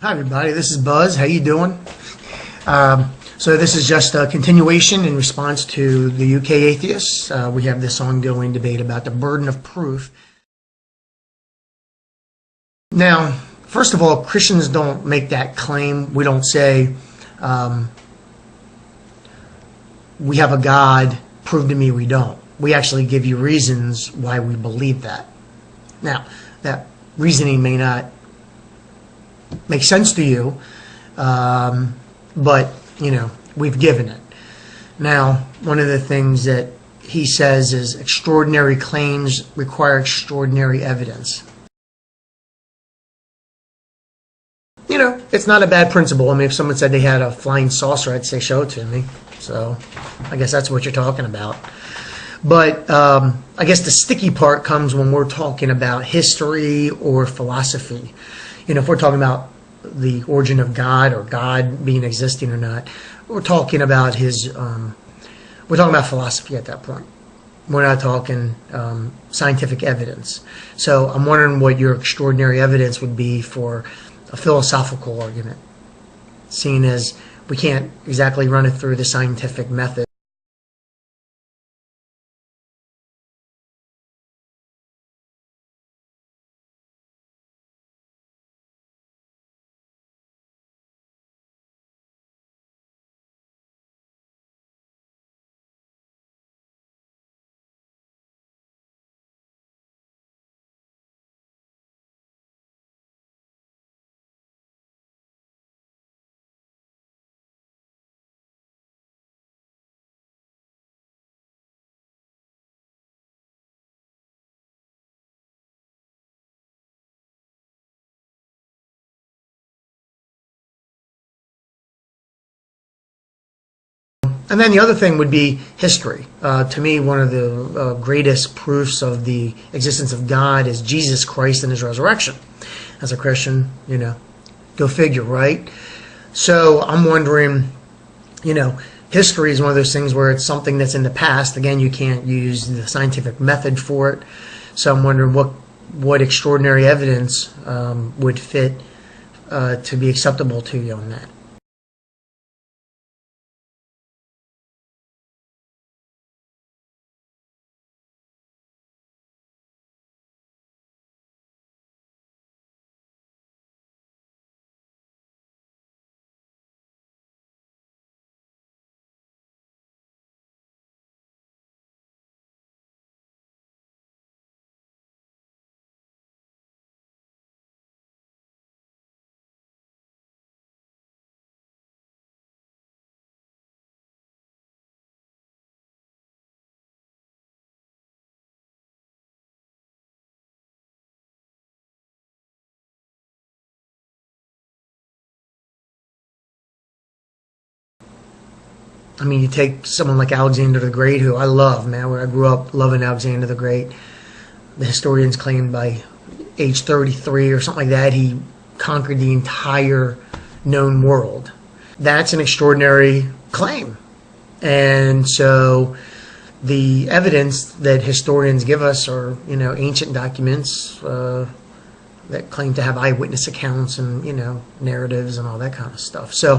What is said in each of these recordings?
Hi everybody, this is Buzz. How you doing? So this is just a continuation in response to the UK atheists. We have this ongoing debate about the burden of proof. Now, first of all, Christians don't make that claim. We don't say, we have a God, prove to me we don't. We actually give you reasons why we believe that. Now, that reasoning may not make sense to you, but, we've given it. Now, one of the things that he says is extraordinary claims require extraordinary evidence. It's not a bad principle. I mean, if someone said they had a flying saucer, I'd say, show it to me. So I guess that's what you're talking about. But I guess the sticky part comes when we're talking about history or philosophy. If we're talking about the origin of God or God being existing or not, we're talking about we're talking about philosophy at that point. We're not talking scientific evidence. So I'm wondering what your extraordinary evidence would be for a philosophical argument, seeing as we can't exactly run it through the scientific method. And then the other thing would be history. To me, one of the greatest proofs of the existence of God is Jesus Christ and his resurrection. As a Christian, go figure, right? So I'm wondering, history is one of those things where it's something that's in the past. Again, you can't use the scientific method for it. So I'm wondering what extraordinary evidence would fit to be acceptable to you on that. I mean, you take someone like Alexander the Great, who I love, man. Where I grew up loving Alexander the Great. The historians claim by age 33 or something like that, he conquered the entire known world. That's an extraordinary claim. And so the evidence that historians give us are, ancient documents that claim to have eyewitness accounts and, narratives and all that kind of stuff. So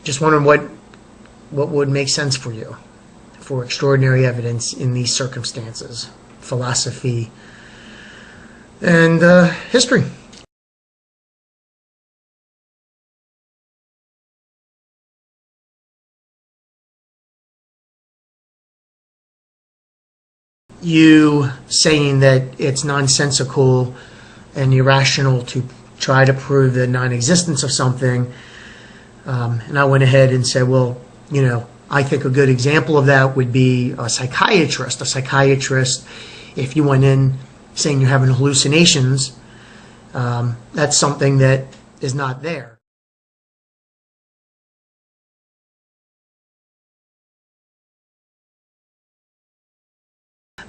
Just wondering what would make sense for you for extraordinary evidence in these circumstances, philosophy and history. You saying that it's nonsensical and irrational to try to prove the non-existence of something, and I went ahead and said, well, I think a good example of that would be a psychiatrist. A psychiatrist, if you went in saying you're having hallucinations, that's something that is not there.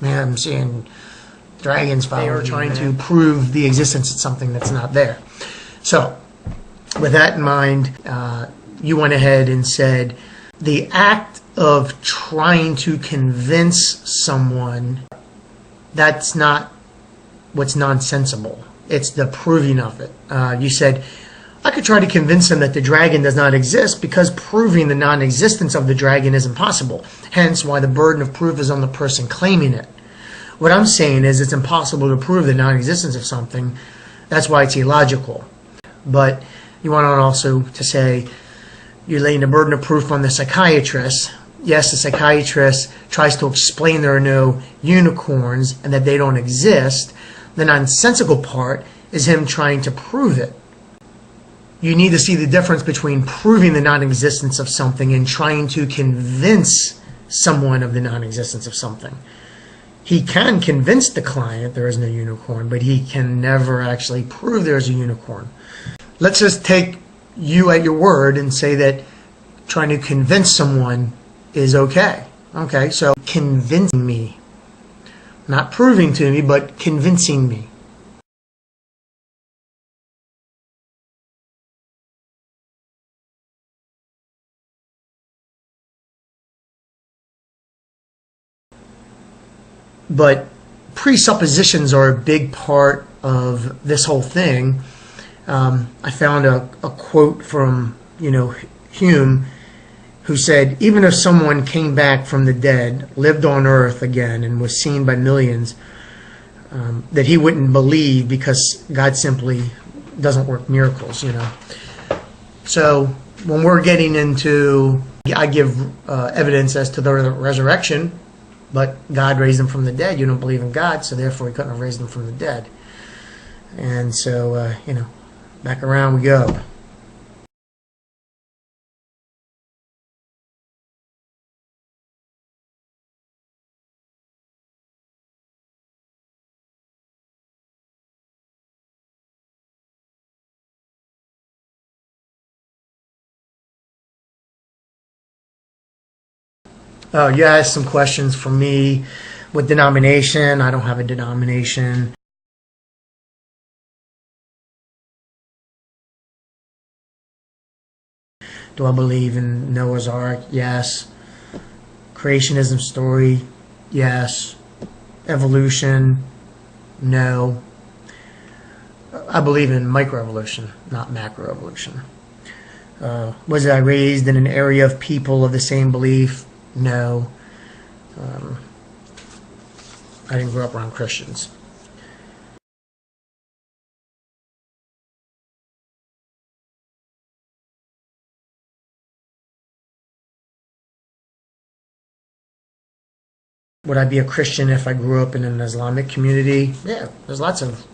Man, I'm seeing dragons following. They are trying to prove the existence of something that's not there. So, with that in mind, you went ahead and said the act of trying to convince someone, that's not what's nonsensical. It's the proving of it. You said, I could try to convince them that the dragon does not exist because proving the non-existence of the dragon is impossible. Hence why the burden of proof is on the person claiming it. What I'm saying is it's impossible to prove the non-existence of something. That's why it's illogical. But you want on also to say you're laying the burden of proof on the psychiatrist. Yes, the psychiatrist tries to explain there are no unicorns and that they don't exist. The nonsensical part is him trying to prove it. You need to see the difference between proving the non-existence of something and trying to convince someone of the non-existence of something. He can convince the client there is no unicorn, but he can never actually prove there is a unicorn. Let's just take you at your word and say that trying to convince someone is okay. Okay, so convincing me. Not proving to me, but convincing me. But presuppositions are a big part of this whole thing. I found a quote from, Hume, who said, even if someone came back from the dead, lived on earth again, and was seen by millions, that he wouldn't believe because God simply doesn't work miracles, So when we're getting into, I give evidence as to the resurrection, but God raised them from the dead. You don't believe in God, so therefore he couldn't have raised them from the dead. And so, back around we go. You asked some questions for me with denomination. I don't have a denomination. Do I believe in Noah's Ark? Yes. Creationism story? Yes. Evolution? No. I believe in microevolution, not macroevolution. Was I raised in an area of people of the same belief? No. I didn't grow up around Christians. Would I be a Christian if I grew up in an Islamic community? Yeah, there's lots of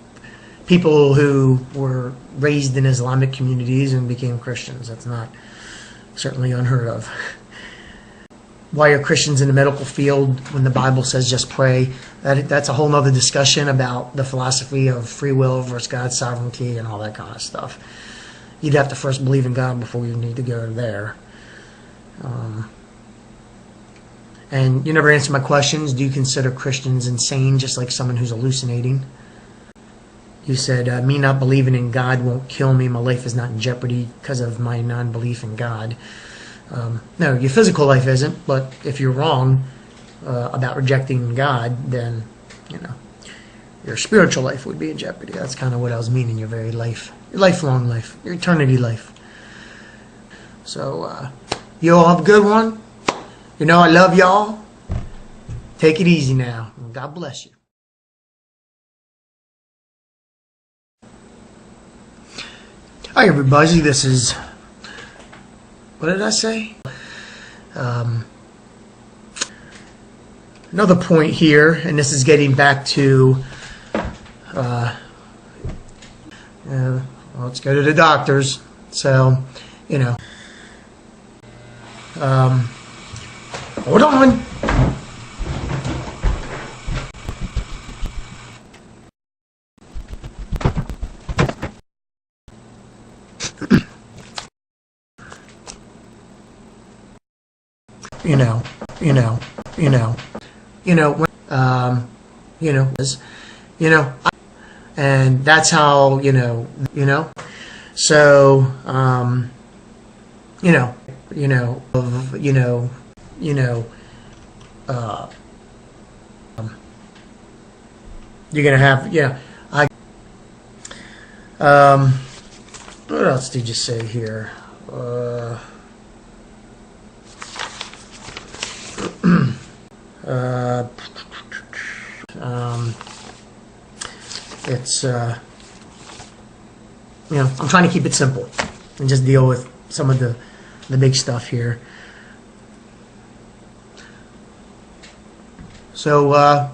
people who were raised in Islamic communities and became Christians. That's not certainly unheard of. Why are Christians in the medical field when the Bible says just pray? That's a whole other discussion about the philosophy of free will versus God's sovereignty and all that kind of stuff. You'd have to first believe in God before you need to go there. And you never answered my questions. Do you consider Christians insane, just like someone who's hallucinating? You said, me not believing in God won't kill me. My life is not in jeopardy because of my non-belief in God. No, your physical life isn't, but if you're wrong about rejecting God, then, your spiritual life would be in jeopardy. That's kind of what I was meaning, your very life, your lifelong life, your eternity life. So, You all have a good one. You know I love y'all. Take it easy now. God bless you. Hi everybody, this is, what did I say? Another point here, and this is getting back to, let's go to the doctors. So, you know, hold on. And that's how, so, you're gonna have, what else did you say here? It's I'm trying to keep it simple and just deal with some of the big stuff here. So a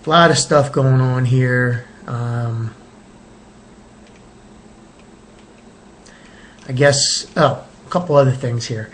lot of stuff going on here. I guess, a couple other things here.